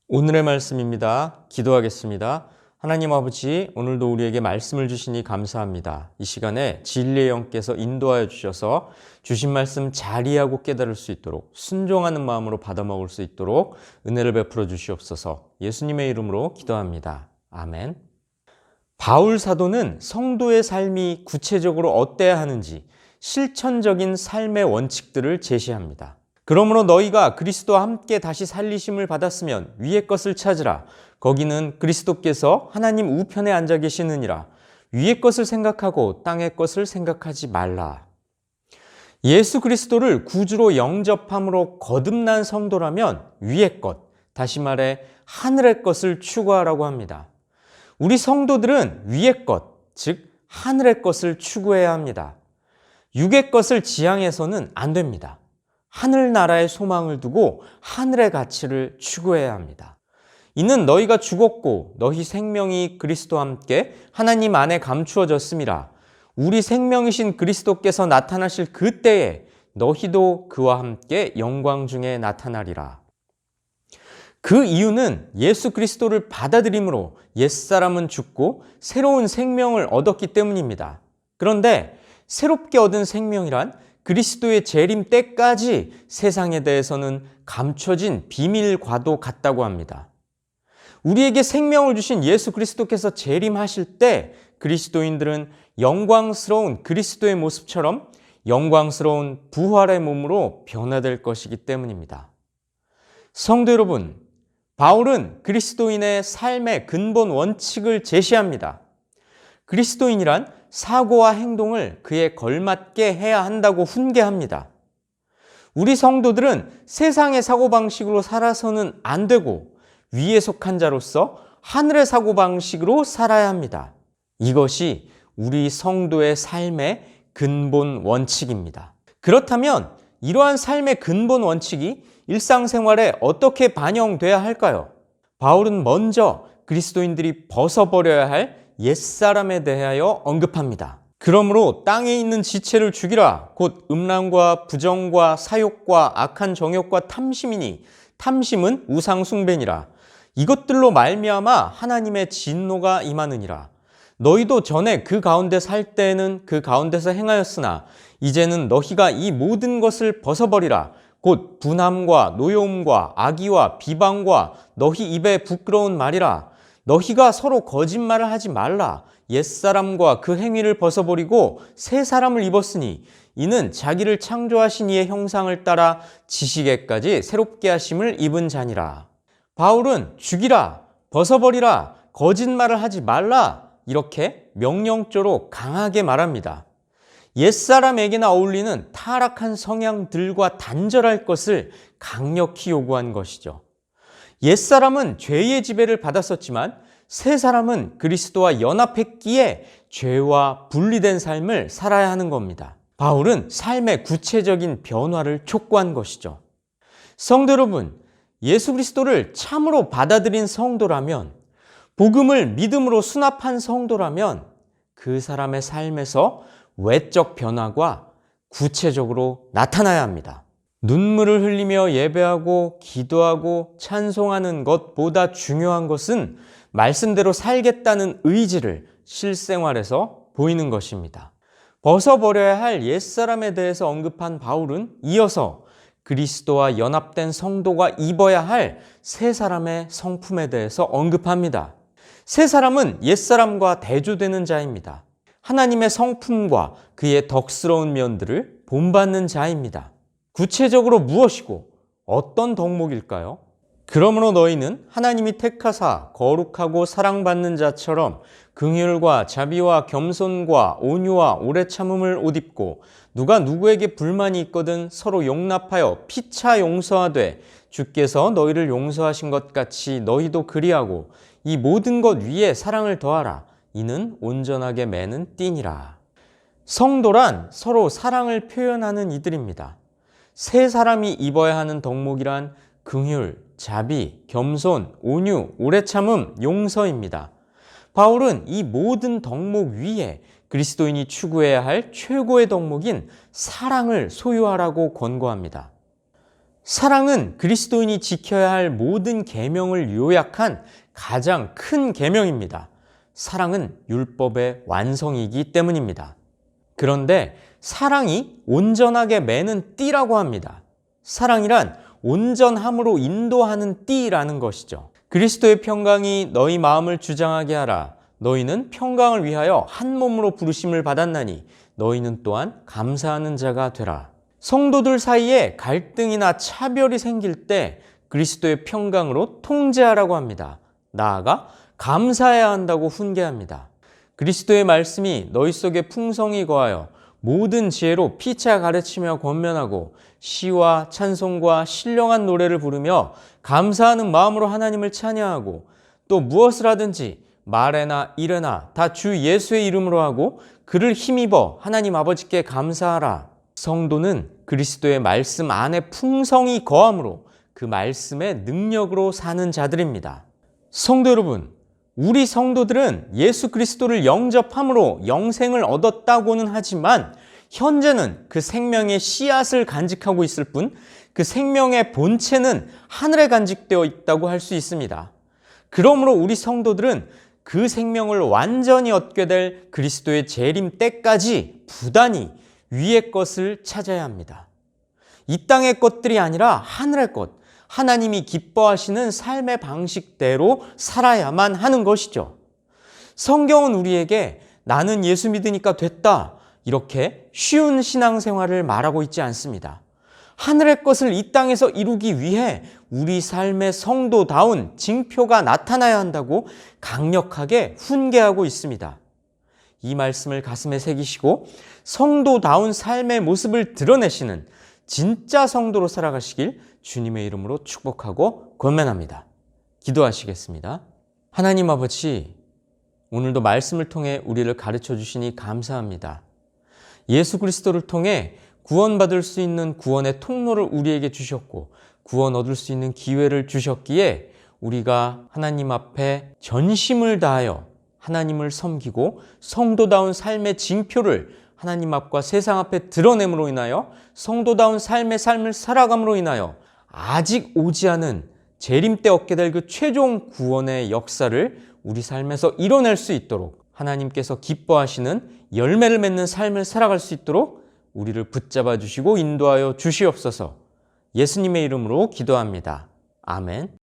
오늘의 말씀입니다. 기도하겠습니다. 하나님 아버지, 오늘도 우리에게 말씀을 주시니 감사합니다. 이 시간에 진리의 영께서 인도하여 주셔서 주신 말씀 잘 이해하고 깨달을 수 있도록 순종하는 마음으로 받아먹을 수 있도록 은혜를 베풀어 주시옵소서. 예수님의 이름으로 기도합니다. 아멘. 바울 사도는 성도의 삶이 구체적으로 어때야 하는지 실천적인 삶의 원칙들을 제시합니다. 그러므로 너희가 그리스도와 함께 다시 살리심을 받았으면 위의 것을 찾으라. 거기는 그리스도께서 하나님 우편에 앉아 계시느니라. 위의 것을 생각하고 땅의 것을 생각하지 말라. 예수 그리스도를 구주로 영접함으로 거듭난 성도라면 위의 것, 다시 말해 하늘의 것을 추구하라고 합니다. 우리 성도들은 위의 것, 즉 하늘의 것을 추구해야 합니다. 육의 것을 지향해서는 안 됩니다. 하늘나라의 소망을 두고 하늘의 가치를 추구해야 합니다. 이는 너희가 죽었고 너희 생명이 그리스도와 함께 하나님 안에 감추어졌음이라. 우리 생명이신 그리스도께서 나타나실 그때에 너희도 그와 함께 영광 중에 나타나리라. 그 이유는 예수 그리스도를 받아들임으로 옛사람은 죽고 새로운 생명을 얻었기 때문입니다. 그런데 새롭게 얻은 생명이란 그리스도의 재림 때까지 세상에 대해서는 감춰진 비밀과도 같다고 합니다. 우리에게 생명을 주신 예수 그리스도께서 재림하실 때 그리스도인들은 영광스러운 그리스도의 모습처럼 영광스러운 부활의 몸으로 변화될 것이기 때문입니다. 성도 여러분, 바울은 그리스도인의 삶의 근본 원칙을 제시합니다. 그리스도인이란 사고와 행동을 그에 걸맞게 해야 한다고 훈계합니다. 우리 성도들은 세상의 사고방식으로 살아서는 안 되고 위에 속한 자로서 하늘의 사고방식으로 살아야 합니다. 이것이 우리 성도의 삶의 근본 원칙입니다. 그렇다면 이러한 삶의 근본 원칙이 일상생활에 어떻게 반영돼야 할까요? 바울은 먼저 그리스도인들이 벗어버려야 할 옛사람에 대하여 언급합니다. 그러므로 땅에 있는 지체를 죽이라. 곧 음란과 부정과 사욕과 악한 정욕과 탐심이니 탐심은 우상 숭배니라. 이것들로 말미암아 하나님의 진노가 임하느니라. 너희도 전에 그 가운데 살 때에는 그 가운데서 행하였으나 이제는 너희가 이 모든 것을 벗어버리라. 곧 분함과 노여움과 악의와 비방과 너희 입에 부끄러운 말이라. 너희가 서로 거짓말을 하지 말라. 옛사람과 그 행위를 벗어버리고 새 사람을 입었으니 이는 자기를 창조하신 이의 형상을 따라 지식에까지 새롭게 하심을 입은 자니라. 바울은 죽이라, 벗어버리라, 거짓말을 하지 말라 이렇게 명령조로 강하게 말합니다. 옛사람에게나 어울리는 타락한 성향들과 단절할 것을 강력히 요구한 것이죠. 옛사람은 죄의 지배를 받았었지만 새 사람은 그리스도와 연합했기에 죄와 분리된 삶을 살아야 하는 겁니다. 바울은 삶의 구체적인 변화를 촉구한 것이죠. 성도 여러분, 예수 그리스도를 참으로 받아들인 성도라면, 복음을 믿음으로 수납한 성도라면 그 사람의 삶에서 외적 변화가 구체적으로 나타나야 합니다. 눈물을 흘리며 예배하고 기도하고 찬송하는 것보다 중요한 것은 말씀대로 살겠다는 의지를 실생활에서 보이는 것입니다. 벗어버려야 할 옛사람에 대해서 언급한 바울은 이어서 그리스도와 연합된 성도가 입어야 할 새 사람의 성품에 대해서 언급합니다. 새 사람은 옛사람과 대조되는 자입니다. 하나님의 성품과 그의 덕스러운 면들을 본받는 자입니다. 구체적으로 무엇이고 어떤 덕목일까요? 그러므로 너희는 하나님이 택하사 거룩하고 사랑받는 자처럼 긍휼과 자비와 겸손과 온유와 오래 참음을 옷 입고 누가 누구에게 불만이 있거든 서로 용납하여 피차 용서하되 주께서 너희를 용서하신 것 같이 너희도 그리하고 이 모든 것 위에 사랑을 더하라. 이는 온전하게 매는 띠니라. 성도란 서로 사랑을 표현하는 이들입니다. 새 사람이 입어야 하는 덕목이란 긍휼, 자비, 겸손, 온유, 오래 참음, 용서입니다. 바울은 이 모든 덕목 위에 그리스도인이 추구해야 할 최고의 덕목인 사랑을 소유하라고 권고합니다. 사랑은 그리스도인이 지켜야 할 모든 계명을 요약한 가장 큰 계명입니다. 사랑은 율법의 완성이기 때문입니다. 그런데 사랑이 온전하게 매는 띠라고 합니다. 사랑이란 온전함으로 인도하는 띠라는 것이죠. 그리스도의 평강이 너희 마음을 주장하게 하라. 너희는 평강을 위하여 한 몸으로 부르심을 받았나니 너희는 또한 감사하는 자가 되라. 성도들 사이에 갈등이나 차별이 생길 때 그리스도의 평강으로 통제하라고 합니다. 나아가 감사해야 한다고 훈계합니다. 그리스도의 말씀이 너희 속에 풍성히 거하여 모든 지혜로 피차 가르치며 권면하고 시와 찬송과 신령한 노래를 부르며 감사하는 마음으로 하나님을 찬양하고 또 무엇을 하든지 말에나 일에나 다 주 예수의 이름으로 하고 그를 힘입어 하나님 아버지께 감사하라. 성도는 그리스도의 말씀 안에 풍성히 거함으로 그 말씀의 능력으로 사는 자들입니다. 성도 여러분, 우리 성도들은 예수 그리스도를 영접함으로 영생을 얻었다고는 하지만 현재는 그 생명의 씨앗을 간직하고 있을 뿐 그 생명의 본체는 하늘에 간직되어 있다고 할 수 있습니다. 그러므로 우리 성도들은 그 생명을 완전히 얻게 될 그리스도의 재림 때까지 부단히 위의 것을 찾아야 합니다. 이 땅의 것들이 아니라 하늘의 것, 하나님이 기뻐하시는 삶의 방식대로 살아야만 하는 것이죠. 성경은 우리에게 나는 예수 믿으니까 됐다, 이렇게 쉬운 신앙생활을 말하고 있지 않습니다. 하늘의 것을 이 땅에서 이루기 위해 우리 삶의 성도다운 징표가 나타나야 한다고 강력하게 훈계하고 있습니다. 이 말씀을 가슴에 새기시고 성도다운 삶의 모습을 드러내시는 진짜 성도로 살아가시길 주님의 이름으로 축복하고 권면합니다. 기도하시겠습니다. 하나님 아버지, 오늘도 말씀을 통해 우리를 가르쳐 주시니 감사합니다. 예수 그리스도를 통해 구원받을 수 있는 구원의 통로를 우리에게 주셨고 구원 얻을 수 있는 기회를 주셨기에 우리가 하나님 앞에 전심을 다하여 하나님을 섬기고 성도다운 삶의 징표를 하나님 앞과 세상 앞에 드러냄으로 인하여 성도다운 삶을 살아감으로 인하여 아직 오지 않은 재림 때 얻게 될 그 최종 구원의 역사를 우리 삶에서 이뤄낼 수 있도록 하나님께서 기뻐하시는 열매를 맺는 삶을 살아갈 수 있도록 우리를 붙잡아 주시고 인도하여 주시옵소서. 예수님의 이름으로 기도합니다. 아멘.